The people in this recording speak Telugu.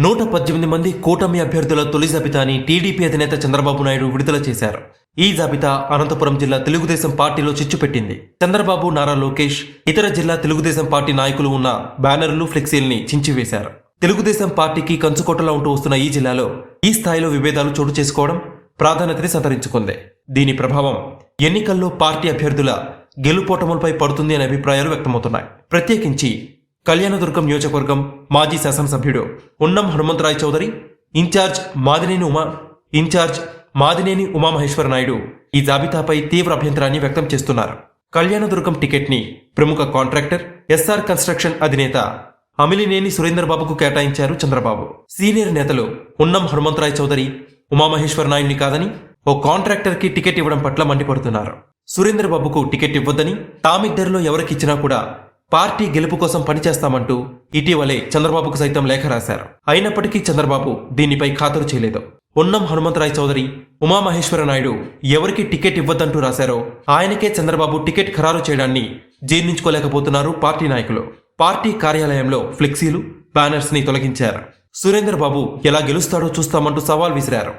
118 మంది కూటమి అభ్యర్థుల తొలి జాబితాని టీడీపీ అధినేత చంద్రబాబు నాయుడు విడుదల చేశారు. ఈ జాబితా అనంతపురం జిల్లా తెలుగుదేశం పార్టీలో చిచ్చు పెట్టింది. చంద్రబాబు, నారా లోకేష్, ఇతర జిల్లా తెలుగుదేశం పార్టీ నాయకులు ఉన్న బ్యానర్లు, ఫ్లెక్సీల్ని చించివేశారు. తెలుగుదేశం పార్టీకి కంచుకోటలా ఉంటూ వస్తున్న ఈ జిల్లాలో ఈ స్థాయిలో విభేదాలు చోటు చేసుకోవడం ప్రాధాన్యతని సంతరించుకుంది. దీని ప్రభావం ఎన్నికల్లో పార్టీ అభ్యర్థుల గెలుపోటములపై పడుతుంది అనే అభిప్రాయాలు వ్యక్తమవుతున్నాయి. ప్రత్యేకించి కళ్యాణదుర్గం నియోజకవర్గం మాజీ శాసనసభ్యుడు ఉన్నం హనుమంతరాయ్ చౌదరి, ఇన్ఛార్జ్ మాదినేని ఉమామహేశ్వర నాయుడు ఈ జాబితాపై తీవ్ర అభ్యంతరాన్ని వ్యక్తం చేస్తున్నారు. కళ్యాణదుర్గం టికెట్ ని ప్రముఖ కాంట్రాక్టర్ ఎస్ఆర్ కన్స్ట్రక్షన్ అధినేత అమిలినేని సురేంద్రబాబుకు కేటాయించారు చంద్రబాబు. సీనియర్ నేతలు ఉన్నం హనుమంతరాయ్ చౌదరి, ఉమామహేశ్వర నాయుడిని కాదని ఓ కాంట్రాక్టర్ కి టికెట్ ఇవ్వడం పట్ల మండిపడుతున్నారు. సురేంద్రబాబుకు టికెట్ ఇవ్వొద్దని, తామిద్దరిలో ఎవరికిచ్చినా కూడా పార్టీ గెలుపు కోసం పనిచేస్తామంటూ ఇటీవలే చంద్రబాబుకు సైతం లేఖ రాశారు. అయినప్పటికీ చంద్రబాబు దీనిపై ఖాతరు చేయలేదు. ఉన్నం హనుమంతరాయ్ చౌదరి, ఉమామహేశ్వర నాయుడు ఎవరికి టికెట్ ఇవ్వద్దంటూ రాశారో ఆయనకే చంద్రబాబు టికెట్ ఖరారు చేయడాన్ని జీర్ణించుకోలేకపోతున్నారు పార్టీ నాయకులు. పార్టీ కార్యాలయంలో ఫ్లెక్సీలు, బ్యానర్స్ ని తొలగించారు. సురేంద్రబాబు ఎలా గెలుస్తాడో చూస్తామంటూ సవాల్ విసిరారు.